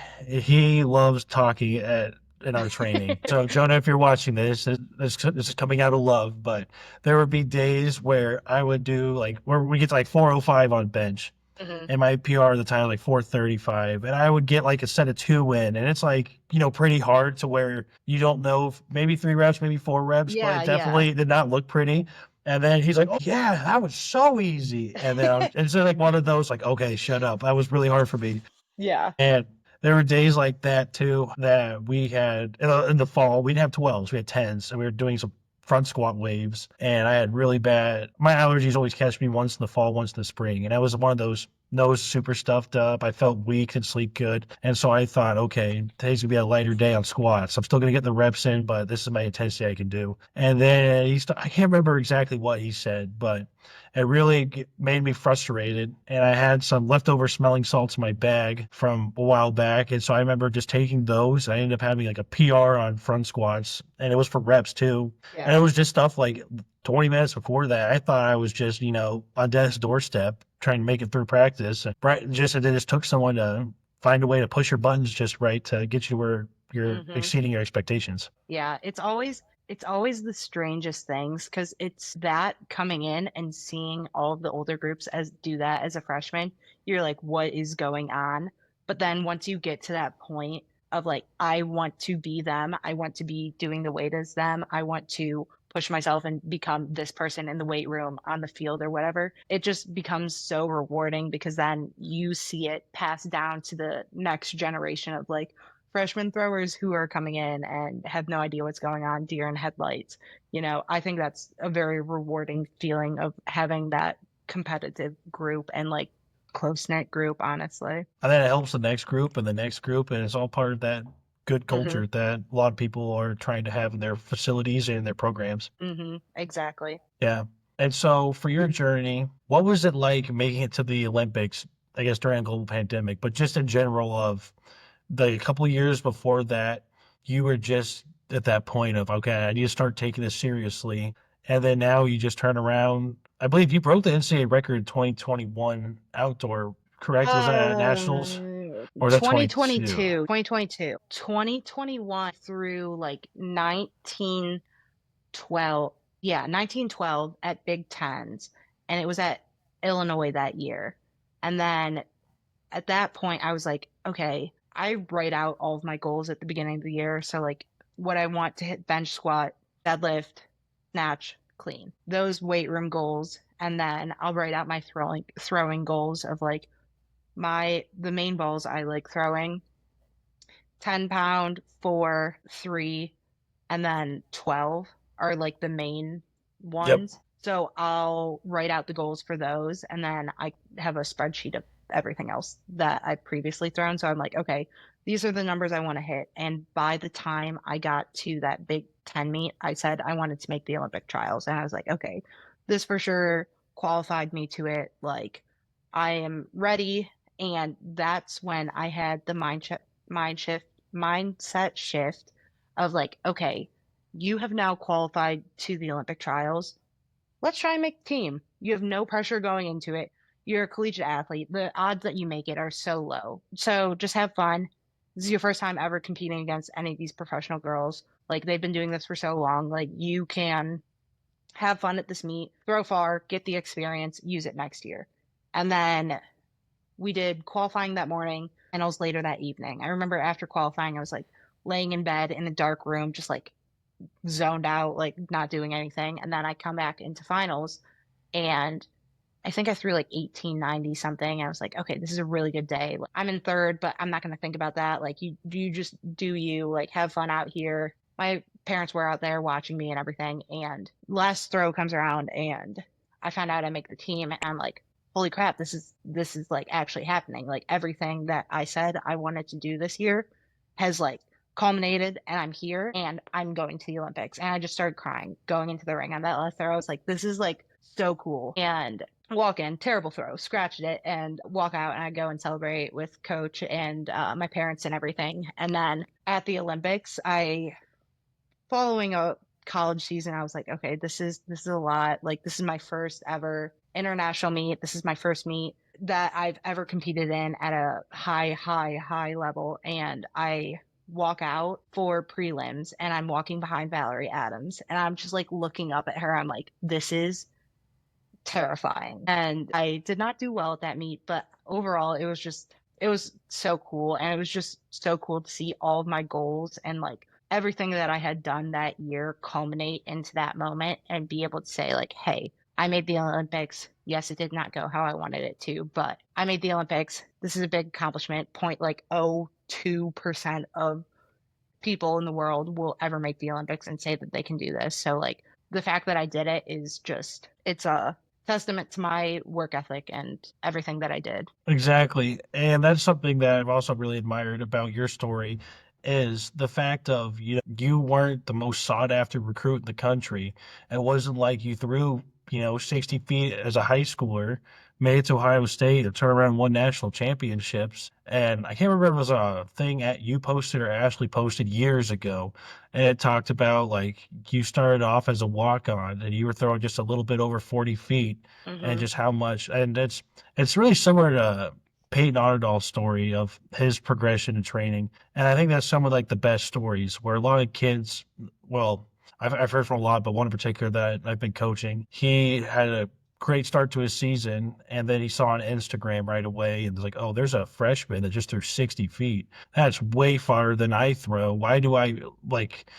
loves talking in our training. So Jonah, if you're watching this is coming out of love. But there would be days where I would do like where we get to like 405 on bench, Mm-hmm. and my PR at the time like 435, and I would get like a set of two in, and it's like pretty hard to where you don't know if maybe 3 reps, maybe 4 reps, but Yeah, it yeah. definitely did not look pretty. And then he's like, "Oh yeah, that was so easy." And then it's like one of those like, "Okay, shut up. That was really hard for me." Yeah. And there were days like that too that we had in the fall. We didn't have 12s, we had 10s, and we were doing some front squat waves. And I had really bad. My allergies always catch me once in the fall, once in the spring, and I was one of those nose super stuffed up. I felt weak and sleep good, and so I thought, okay, today's gonna be a lighter day on squats. I'm still gonna get the reps in, but this is my intensity I can do. And then I can't remember exactly what he said, but it really made me frustrated. And I had some leftover smelling salts in my bag from a while back. And so I remember just taking those. I ended up having like a PR on front squats, and it was for reps too. And it Yeah. was just stuff like 20 minutes before that. I thought I was just, on death's doorstep trying to make it through practice. And it just took someone to find a way to push your buttons just right to get you where you're Mm-hmm. exceeding your expectations. Yeah, it's always the strangest things because it's that coming in and seeing all of the older groups as do that as a freshman, you're like, what is going on? But then once you get to that point of like, I want to be them, I want to be doing the weight as them, I want to push myself and become this person in the weight room, on the field, or whatever, it just becomes so rewarding because then you see it pass down to the next generation of like, freshman throwers who are coming in and have no idea what's going on, deer in headlights. I think that's a very rewarding feeling of having that competitive group and like close knit group, honestly. And then it helps the next group and the next group, and it's all part of that good Hmm. culture that a lot of people are trying to have in their facilities and their programs. Hmm. Exactly. Yeah. And so for your journey, what was it like making it to the Olympics, I guess during a global pandemic, but just in general of the couple of years before that, you were just at that point of, okay, I need to start taking this seriously. And then now you just turn around. I believe you broke the NCAA record in 2021 outdoor, correct? Was that at Nationals? Or was that 22? 2022, 2022, 2021 through like 1912. Yeah, 1912 at Big Tens. And it was at Illinois that year. And then at that point, I was like, okay, I write out all of my goals at the beginning of the year. So, like, what I want to hit: bench, squat, deadlift, snatch, clean. Those weight room goals. And then I'll write out my throwing goals of like the main balls I like throwing: 10 pound, 4, 3, and then 12 are like the main Yep. ones. So I'll write out the goals for those, and then I have a spreadsheet of everything else that I've previously thrown. So I'm like, okay, these are the numbers I want to hit. And by the time I got to that Big Ten meet, I said I wanted to make the Olympic trials. And I was like, okay, this for sure qualified me to it. Like, I am ready. And that's when I had the mindset shift of like, okay, you have now qualified to the Olympic trials. Let's try and make the team. You have no pressure going into it. you're a collegiate athlete. The odds that you make it are so low. So just have fun. This is your first time ever competing against any of these professional girls. Like they've been doing this for so long. Like you can have fun at this meet, throw far, get the experience, use it next year. And then we did qualifying that morning and I was later that evening. I remember after qualifying, I was like laying in bed in a dark room, just like zoned out, like not doing anything. And then I come back into finals and I think I threw like 1890 something. I was like, okay, this is a really good day. Like, I'm in third, but I'm not going to think about that. Like you just do you, like have fun out here. My parents were out there watching me and everything. And last throw comes around and I found out I make the team and I'm like, holy crap, this is like actually happening. Like everything that I said I wanted to do this year has like culminated and I'm here and I'm going to the Olympics. And I just started crying going into the ring on that last throw. I was like, this is like so cool. And walk in, terrible throw, scratched it, and walk out. And I go and celebrate with coach and my parents and everything. And then at the Olympics, following a college season, I was like, okay, this is a lot. Like this is my first ever international meet. This is my first meet that I've ever competed in at a high level. And I walk out for prelims and I'm walking behind Valerie Adams and I'm just like looking up at her. I'm like, this is terrifying. And I did not do well at that meet, but overall it was so cool. And it was just so cool to see all of my goals and like everything that I had done that year culminate into that moment and be able to say like, hey, I made the Olympics. Yes, it did not go how I wanted it to, but I made the Olympics. This is a big accomplishment. 0.02% of people in the world will ever make the Olympics and say that they can do this. So like the fact that I did it is just it's a testament to my work ethic and everything that I did. Exactly. And that's something that I've also really admired about your story is the fact of you weren't the most sought after recruit in the country. It wasn't like you threw, 60 feet as a high schooler, made it to Ohio State, and turned around and won national championships. And I can't remember if it was a thing at you posted or Ashley posted years ago. And it talked about like you started off as a walk on and you were throwing just a little bit over 40 feet and Hmm. just how much. And it's really similar to Peyton Arndahl's story of his progression and training. And I think that's some of like the best stories where a lot of kids, well, I've heard from a lot, but one in particular that I've been coaching, he had a great start to his season and then he saw on Instagram right away and was like, oh, there's a freshman that just threw 60 feet. That's way farther than I throw. Why do I like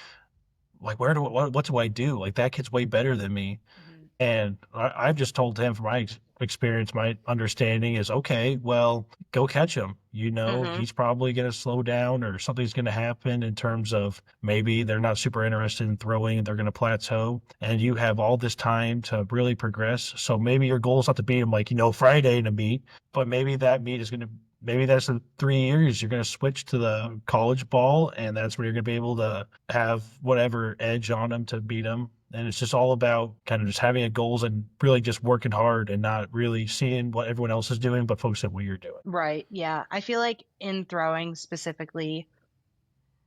where do what do I do? Like that kid's way better than me. Hmm. And I've just told him from my experience, my understanding is okay, well, go catch him. Hmm. He's probably going to slow down or something's going to happen in terms of maybe they're not super interested in throwing and they're going to plateau. And you have all this time to really progress. So maybe your goal is not to beat him like, Friday in a meet, but maybe that meet is going to, maybe that's in 3 years. You're going to switch to the college ball and that's where you're going to be able to have whatever edge on him to beat him. And it's just all about kind of just having a goals and really just working hard and not really seeing what everyone else is doing, but focusing on what you're doing. Right. Yeah. I feel like in throwing specifically,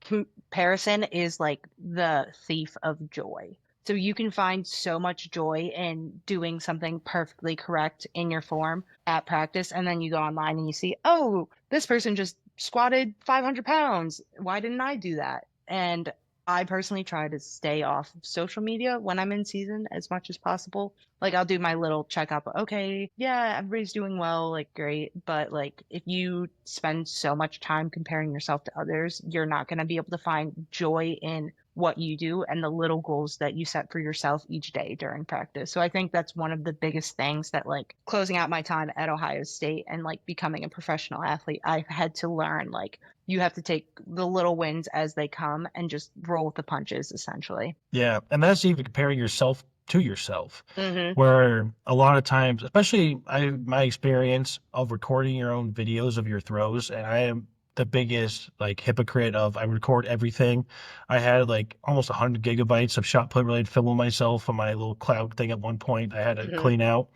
comparison is like the thief of joy. So you can find so much joy in doing something perfectly correct in your form at practice, and then you go online and you see, oh, this person just squatted 500 pounds. Why didn't I do that? And I personally try to stay off of social media when I'm in season as much as possible. Like I'll do my little checkup. Okay, yeah, everybody's doing well, like great. But like if you spend so much time comparing yourself to others, you're not going to be able to find joy in what you do and the little goals that you set for yourself each day during practice. So I think that's one of the biggest things that like closing out my time at Ohio State and like becoming a professional athlete, I've had to learn like you have to take the little wins as they come and just roll with the punches essentially. Yeah. And that's even comparing yourself to yourself, Mhm. where a lot of times, especially my experience of recording your own videos of your throws, and I am the biggest like hypocrite of I record everything. I had like almost 100 gigabytes of shot put related film of myself on my little cloud thing at one point I had to Mhm. clean out.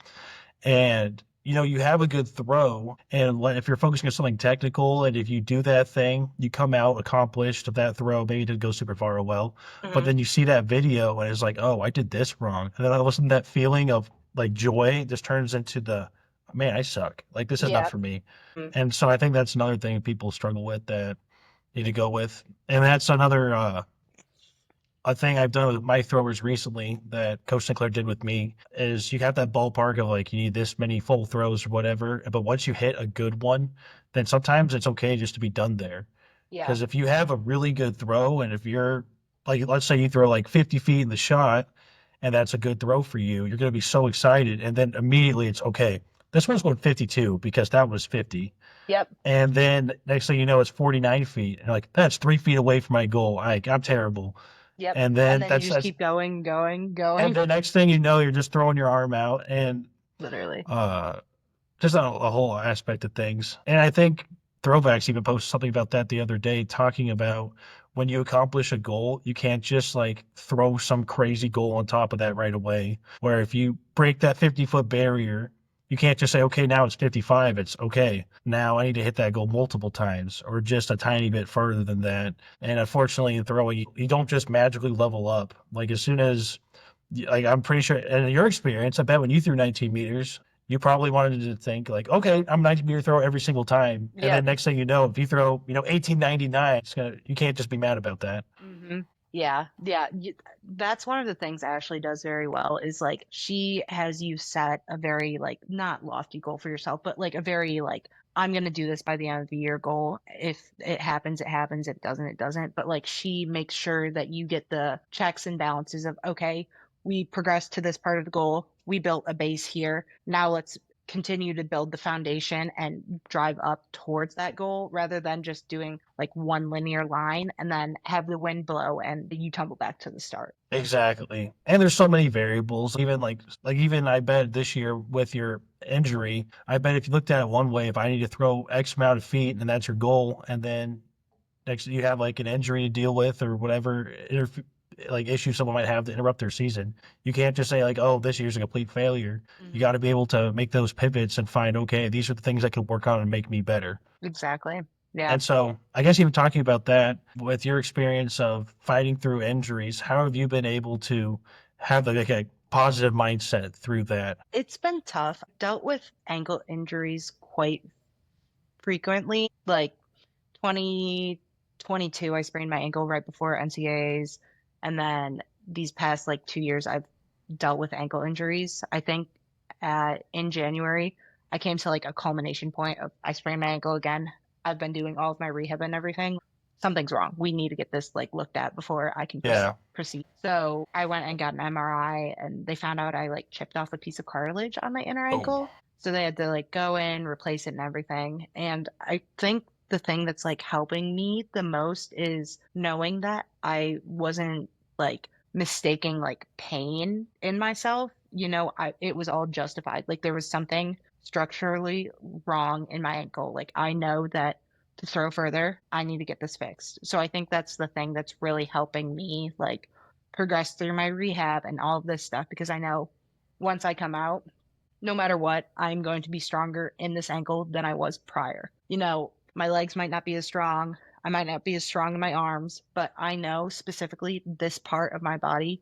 And you have a good throw, and if you're focusing on something technical, and if you do that thing, you come out accomplished of that throw. Maybe it didn't go super far or well, but Mhm. then you see that video, and it's like, oh, I did this wrong, and then all of a sudden that feeling of like joy just turns into the, man, I suck. Like, this is not Yeah. for me. Mm. And so I think that's another thing people struggle with that need to go with. And that's another a thing I've done with my throwers recently that Coach Sinclair did with me is you have that ballpark of like you need this many full throws or whatever. But once you hit a good one, then sometimes it's okay just to be done there. Yeah. Because if you have a really good throw and if you're like, let's say you throw like 50 feet in the shot and that's a good throw for you, you're going to be so excited. And then immediately it's okay. This one's going 52 because that was 50. Yep. And then next thing you know, it's 49 feet. And like, that's 3 feet away from my goal. I'm terrible. Yep. And And then then you just keep going, going, and going. the next thing you know, you're just throwing your arm out and Literally. uh, just a whole aspect of things. And I think Throwbacks even posted something about that the other day, talking about when you accomplish a goal, you can't just like throw some crazy goal on top of that right away. Where if you break that 50-foot barrier, you can't just say, okay, now it's 55. It's okay. Now I need to hit that goal multiple times or just a tiny bit further than that. And unfortunately, in throwing, you don't just magically level up. Like as soon as, like I'm pretty sure, and in your experience, I bet when you threw 19 meters, you probably wanted to think like, okay, I'm 19-meter throw every single time. And then Yep. next thing you know, if you throw, 1899, you can't just be mad about that. Hmm. Yeah, yeah. That's one of the things Ashley does very well is like she has you set a very like not lofty goal for yourself, but like a very like I'm gonna do this by the end of the year goal. If it happens, it happens. If it doesn't, it doesn't. But like she makes sure that you get the checks and balances of okay, we progressed to this part of the goal. We built a base here. Now let's continue to build the foundation and drive up towards that goal rather than just doing like one linear line and then have the wind blow and you tumble back to the start. Exactly. And there's so many variables. Even like even I bet this year with your injury, I bet if you looked at it one way, if I need to throw X amount of feet and that's your goal, and then next you have like an injury to deal with or whatever like issue someone might have to interrupt their season, you can't just say like, oh, this year's a complete failure. You Hmm. got to be able to make those pivots and find, okay, these are the things I can work on and make me better. Exactly. Yeah. And so I guess even talking about that with your experience of fighting through injuries, how have you been able to have like a positive mindset through that? It's been tough. Dealt with ankle injuries quite frequently. Like 2022, I sprained my ankle right before NCAAs. And then these past like 2 years, I've dealt with ankle injuries. I think in January, I came to like a culmination point of I sprained my ankle again. I've been doing all of my rehab and everything. Something's wrong. We need to get this like looked at before I can Yeah. proceed. So I went and got an MRI and they found out I like chipped off a piece of cartilage on my inner Oh, ankle. So they had to like go in, replace it and everything. And I think the thing that's like helping me the most is knowing that I wasn't like mistaking like pain in myself. I it was all justified. Like there was something structurally wrong in my ankle. Like I know that to throw further, I need to get this fixed. So I think that's the thing that's really helping me like progress through my rehab and all of this stuff because I know once I come out, no matter what, I'm going to be stronger in this ankle than I was prior. My legs might not be as strong. I might not be as strong in my arms, but I know specifically this part of my body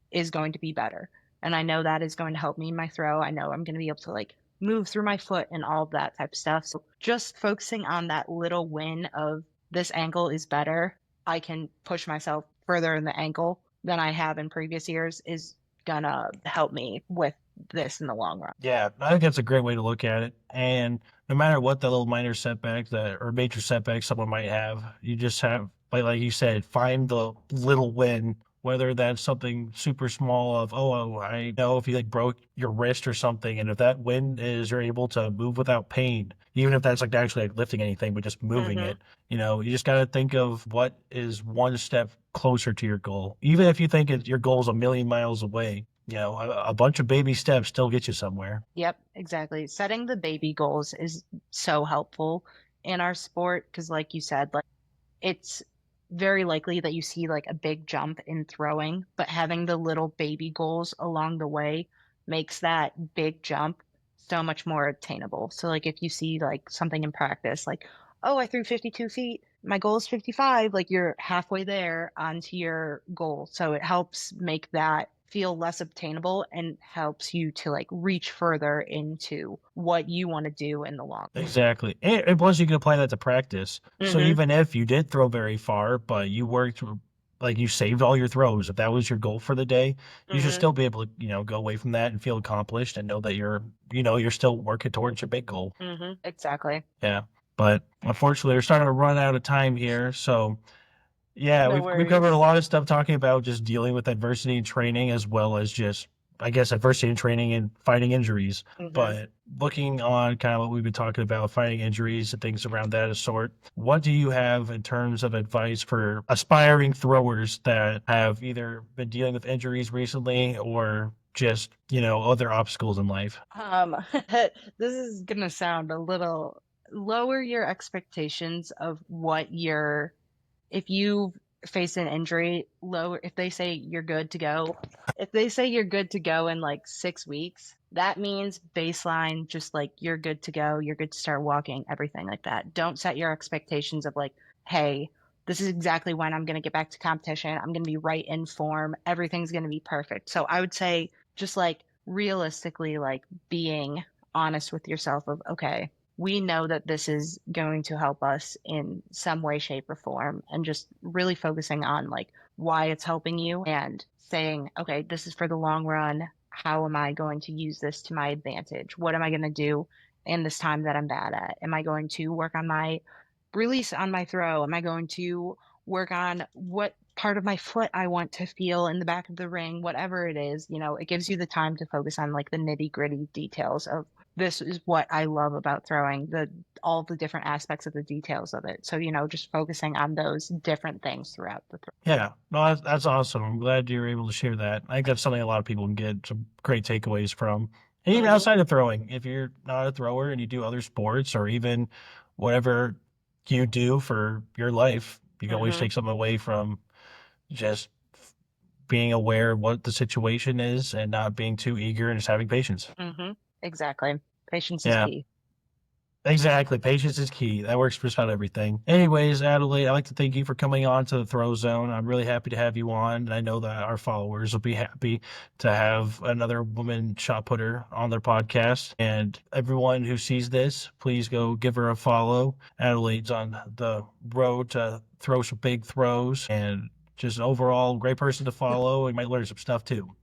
is going to be better. And I know that is going to help me in my throw. I know I'm going to be able to like move through my foot and all of that type of stuff. So just focusing on that little win of this ankle is better. I can push myself further in the ankle than I have in previous years is gonna help me with this in the long run. yeah, I think that's a great way to look at it. And no matter what the little minor setback that or major setback someone might have, you just have, like you said, find the little win, whether that's something super small of, oh, I know if you like broke your wrist or something, and if that win is you're able to move without pain, even if that's like actually like lifting anything, but just moving Hmm. it, you just got to think of what is one step closer to your goal. Even if you think your goal is a million miles away, a bunch of baby steps still get you somewhere. Yep, exactly. Setting the baby goals is so helpful in our sport because, like you said, like it's very likely that you see like a big jump in throwing, but having the little baby goals along the way makes that big jump so much more attainable. So like if you see like something in practice, like, oh, I threw 52 feet, my goal is 55, like you're halfway there onto your goal. So it helps make that feel less obtainable and helps you to like reach further into what you want to do in the long run. Exactly. And plus you can apply that to practice. So Mm-hmm. even if you did throw very far, but you worked like you saved all your throws, if that was your goal for the day, you should Mm-hmm. still be able to, go away from that and feel accomplished and know that you're still working towards your big goal. Mm-hmm. Exactly. Yeah. But unfortunately, we're starting to run out of time here. So yeah, No we've covered a worries. lot of stuff talking about just dealing with adversity and training, as well as just, I guess, adversity and training and fighting injuries. Mm-hmm. But looking on kind of what we've been talking about, fighting injuries and things around that sort, what do you have in terms of advice for aspiring throwers that have either been dealing with injuries recently or just, other obstacles in life? This is gonna sound a little lower your expectations of what you're if you face an injury, lower if they say you're good to go. If they say you're good to go in like 6 weeks, that means baseline, just like you're good to go, you're good to start walking, everything like that. Don't set your expectations of like, hey, this is exactly when I'm gonna get back to competition. I'm gonna be right in form. Everything's gonna be perfect. So I would say just like realistically, like being honest with yourself of okay, we know that this is going to help us in some way, shape, or form, and just really focusing on like why it's helping you and saying, okay, this is for the long run. How am I going to use this to my advantage? What am I going to do in this time that I'm bad at? Am I going to work on my release on my throw? Am I going to work on what part of my foot I want to feel in the back of the ring? Whatever it is, it gives you the time to focus on like the nitty gritty details of this is what I love about throwing, the all the different aspects of the details of it. So, just focusing on those different things throughout the throw. Yeah, no, that's awesome. I'm glad you were able to share that. I think that's something a lot of people can get some great takeaways from. And even Mm-hmm. outside of throwing, if you're not a thrower and you do other sports or even whatever you do for your life, you can always Mm-hmm. take something away from just being aware of what the situation is and not being too eager and just having patience. Mm-hmm. Exactly. Patience is Yeah. key. Exactly. Patience is key. That works for just about everything. Anyways, Adelaide, I'd like to thank you for coming on to the Throw Zone. I'm really happy to have you on. And I know that our followers will be happy to have another woman shot putter on their podcast. And everyone who sees this, please go give her a follow. Adelaide's on the road to throw some big throws and just an overall great person to follow. And you might learn some stuff too.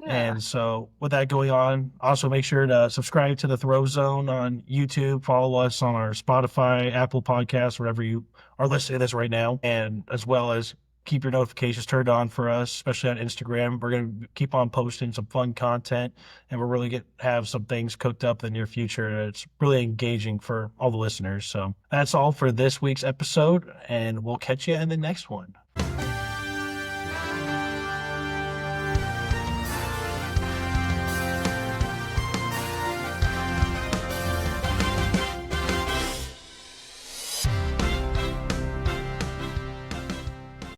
Yeah. And so, with that going on, also make sure to subscribe to the Throw Zone on YouTube. Follow us on our Spotify, Apple Podcasts, wherever you are listening to this right now, and as well as keep your notifications turned on for us, especially on Instagram. We're going to keep on posting some fun content, and we're really going to have some things cooked up in the near future. It's really engaging for all the listeners. So that's all for this week's episode, and we'll catch you in the next one.